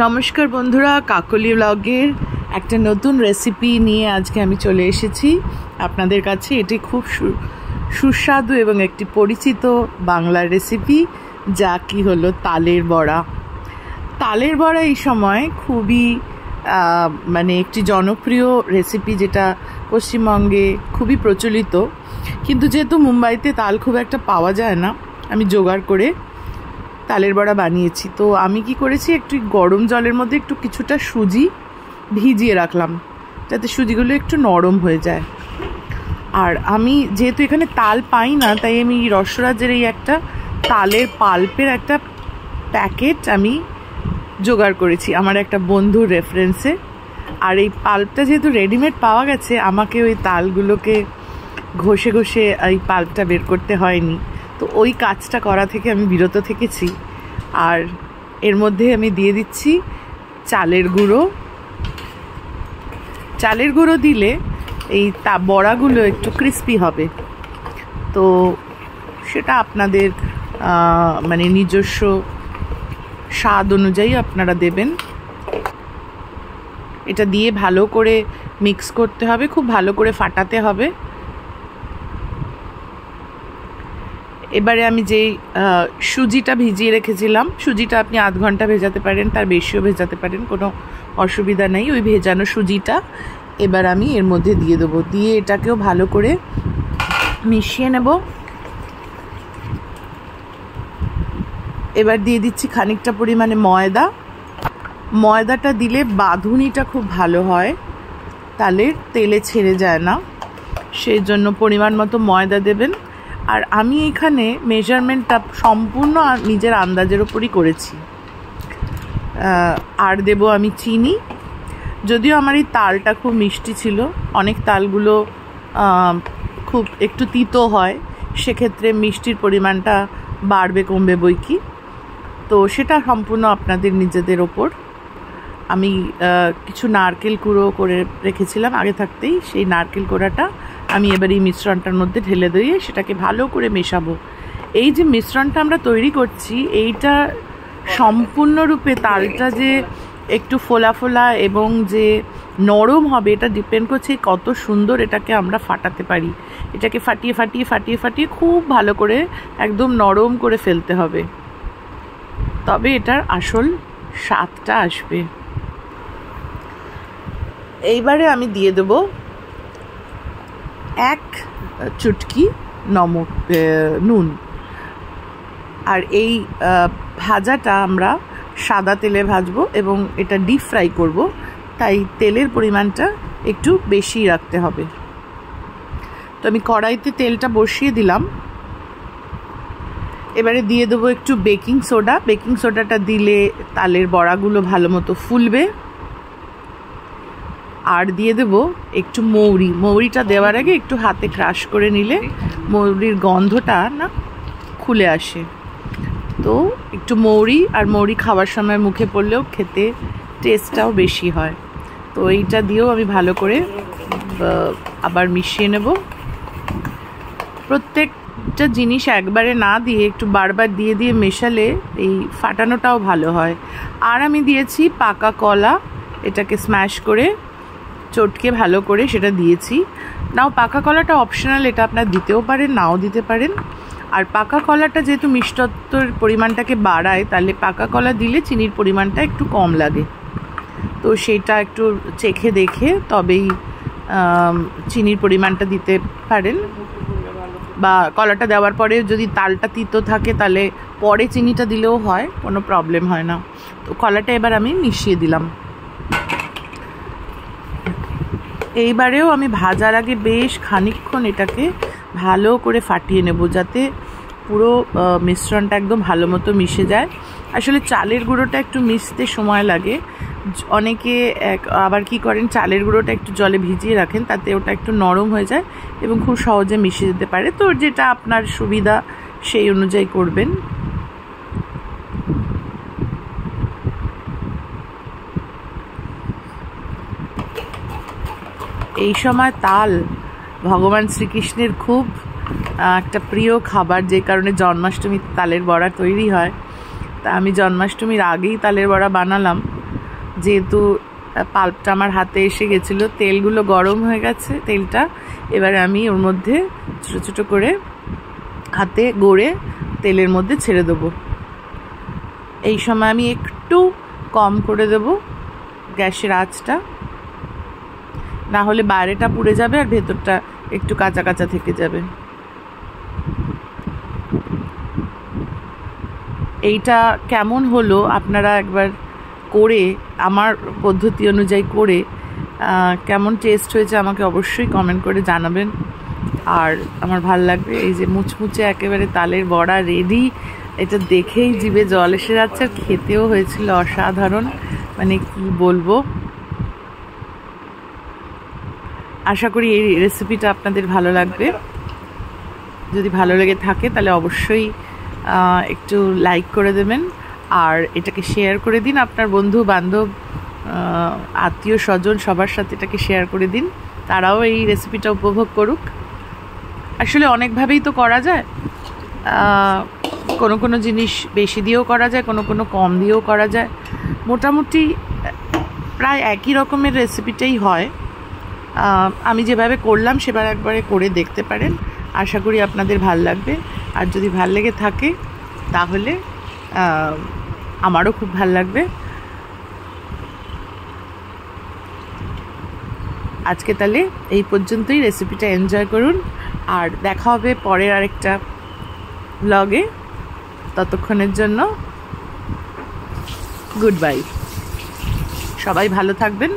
নমস্কার বন্ধুরা, কাকলি ব্লগের একটা নতুন রেসিপি নিয়ে আজকে আমি চলে এসেছি আপনাদের কাছে। এটি খুব সুস্বাদু এবং একটি পরিচিত বাংলার রেসিপি, যা কি হলো তালের বড়া। তালের বড়া এই সময় খুবই একটি জনপ্রিয় রেসিপি, যেটা পশ্চিমবঙ্গে খুবই প্রচলিত। কিন্তু যেহেতু মুম্বাইতে তাল খুব একটা পাওয়া যায় না, আমি জোগাড় করে তালের বড়া বানিয়েছি। তো আমি কি করেছি, একটু গরম জলের মধ্যে একটু কিছুটা সুজি ভিজিয়ে রাখলাম, যাতে সুজিগুলো একটু নরম হয়ে যায়। আর আমি যেহেতু এখানে তাল পাই না, তাই আমি রসরাজের এই একটা তালের পাল্পের একটা প্যাকেট আমি জোগাড় করেছি আমার একটা বন্ধুর রেফারেন্সে। আর এই পাল্পটা যেহেতু রেডিমেড পাওয়া গেছে, আমাকে ওই তালগুলোকে ঘষে ঘষে এই পাল্পটা বের করতে হয়নি। তো ওই কাজটা করা থেকে আমি বিরত থেকেছি। আর এর মধ্যে আমি দিয়ে দিচ্ছি চালের গুঁড়ো। চালের গুঁড়ো দিলে এই বড়াগুলো একটু ক্রিস্পি হবে। তো সেটা আপনাদের নিজস্ব স্বাদ অনুযায়ী আপনারা দেবেন। এটা দিয়ে ভালো করে মিক্স করতে হবে, খুব ভালো করে ফাটাতে হবে। এবারে আমি যেই সুজিটা ভিজিয়ে রেখেছিলাম, সুজিটা আপনি আধ ঘন্টা ভেজাতে পারেন, তার বেশিও ভেজাতে পারেন, কোনো অসুবিধা নেই। ওই ভেজানো সুজিটা এবার আমি এর মধ্যে দিয়ে দেবো, দিয়ে এটাকেও ভালো করে মিশিয়ে নেব। এবার দিয়ে দিচ্ছি খানিকটা পরিমাণে ময়দা। ময়দাটা দিলে বাঁধুনিটা খুব ভালো হয়, তাহলে তেলে ছেড়ে যায় না, সেই জন্য পরিমাণ মতো ময়দা দেবেন। আর আমি এখানে মেজারমেন্টটা সম্পূর্ণ নিজের আন্দাজের ওপরই করেছি। আর দেব আমি চিনি। যদিও আমার এই তালটা খুব মিষ্টি ছিল, অনেক তালগুলো খুব একটু তিতো হয়, সেক্ষেত্রে মিষ্টির পরিমাণটা বাড়বে কমবে বই কি। তো সেটা সম্পূর্ণ আপনাদের নিজেদের ওপর। আমি কিছু নারকেল কুড়ো করে রেখেছিলাম আগে থাকতেই, সেই নারকেল কোড়াটা আমি এবার এই মিশ্রণটার মধ্যে ঢেলে দিয়ে সেটাকে ভালো করে মেশাবো। এই যে মিশ্রণটা আমরা তৈরি করছি, এইটা সম্পূর্ণরূপে তালটা যে একটু ফোলা ফোলা এবং যে নরম হবে, এটা ডিপেন্ড করছে কত সুন্দর এটাকে আমরা ফাটাতে পারি। এটাকে ফাটিয়ে ফাটিয়ে ফাটিয়ে ফাটিয়ে খুব ভালো করে একদম নরম করে ফেলতে হবে, তবে এটার আসল স্বাদটা আসবে। এইবারে আমি দিয়ে দেব 1 চুটকি নুন। আর এই ভাজাটা আমরা সাদা তেলে ভাজবো এবং এটা ডিপ ফ্রাই করব, তাই তেলের পরিমাণটা একটু বেশি রাখতে হবে। তো আমি কড়াইতে তেলটা বসিয়ে দিলাম। এবারে দিয়ে দেবো একটু বেকিং সোডা। বেকিং সোডাটা দিলে তালের বড়াগুলো ভালো মতো ফুলবে। আর দিয়ে দেব একটু মৌরি। মৌরিটা দেওয়ার আগে একটু হাতে ক্রাশ করে নিলে মৌরির গন্ধটা না খুলে আসে। তো একটু মৌরি, আর মৌরি খাওয়ার সময় মুখে পড়লেও খেতে টেস্টটাও বেশি হয়। তো এইটা দিয়েও আমি ভালো করে আবার মিশিয়ে নেব। প্রত্যেকটা জিনিস একবারে না দিয়ে একটু বারবার দিয়ে দিয়ে মেশালে এই ফাটানোটাও ভালো হয়। আর আমি দিয়েছি পাকা কলা, এটাকে স্ম্যাশ করে চটকে ভালো করে সেটা দিয়েছি। নাও পাকা কলাটা অপশনাল, এটা আপনার দিতেও পারেন, নাও দিতে পারেন। আর পাকা কলাটা যেহেতু মিষ্টত্বর পরিমাণটাকে বাড়ায়, তাহলে পাকা কলা দিলে চিনির পরিমাণটা একটু কম লাগে। তো সেটা একটু চেখে দেখে তবেই চিনির পরিমাণটা দিতে পারেন, বা কলাটা দেওয়ার পরে যদি তালটা তিতো থাকে তাহলে পরে চিনিটা দিলেও হয়, কোনো প্রবলেম হয় না। তো কলাটা এবার আমি মিশিয়ে দিলাম। এইবারেও আমি ভাজার আগে বেশ খানিকক্ষণ এটাকে ভালো করে ফাটিয়ে নেব, যাতে পুরো মিশ্রণটা একদম ভালো মতো মিশে যায়। আসলে চালের গুঁড়োটা একটু মিশতে সময় লাগে। অনেকে আবার কি করেন, চালের গুঁড়োটা একটু জলে ভিজিয়ে রাখেন, তাতে ওটা একটু নরম হয়ে যায় এবং খুব সহজে মিশে যেতে পারে। তো যেটা আপনার সুবিধা সেই অনুযায়ী করবেন। এই সময় তাল ভগবান শ্রীকৃষ্ণের খুব একটা প্রিয় খাবার, যে কারণে জন্মাষ্টমী তালের বড়া তৈরি হয়। তা আমি জন্মাষ্টমীর আগেই তালের বড়া বানালাম, যেহেতু পাল্পটা আমার হাতে এসে গেছিলো, তেলগুলো গরম হয়ে গেছে তেলটা। এবার আমি ওর মধ্যে ছোটো ছোটো করে হাতে গড়ে তেলের মধ্যে ছেড়ে দেবো। এই সময় আমি একটু কম করে দেবো গ্যাসের আঁচটা, না হলে বাইরেটা পুড়ে যাবে আর ভেতরটা একটু কাঁচা কাঁচা থেকে যাবে। এইটা কেমন হলো আপনারা একবার করে, আমার পদ্ধতি অনুযায়ী করে কেমন টেস্ট হয়েছে আমাকে অবশ্যই কমেন্ট করে জানাবেন। আর আমার ভাল লাগবে। এই যে মুচমুচে একেবারে তালের বড়া রেডি, এটা দেখেই জিভে জল এসে যাচ্ছে। আর খেতেও হয়েছিল অসাধারণ, মানে কি বলবো। আশা করি এই রেসিপিটা আপনাদের ভালো লাগবে। যদি ভালো লেগে থাকে তাহলে অবশ্যই একটু লাইক করে দেবেন, আর এটাকে শেয়ার করে দিন আপনার বন্ধু বান্ধব আত্মীয় স্বজন সবার সাথে এটাকে শেয়ার করে দিন, তারাও এই রেসিপিটা উপভোগ করুক। আসলে অনেকভাবেই তো করা যায়, কোনো কোনো জিনিস বেশি দিয়েও করা যায়, কোনো কোনো কম দিয়েও করা যায়। মোটামুটি প্রায় একই রকমের রেসিপিটাই হয়। আমি যেভাবে করলাম সেবার একবারে করে দেখতে পারেন, আশা করি আপনাদের ভাল লাগবে। আর যদি ভাল লেগে থাকে তাহলে আমারও খুব ভাল লাগবে। আজকে তাহলে এই পর্যন্তই, রেসিপিটা এনজয় করুন, আর দেখা হবে পরের আরেকটা ব্লগে। ততক্ষণের জন্য গুড বাই, সবাই ভালো থাকবেন।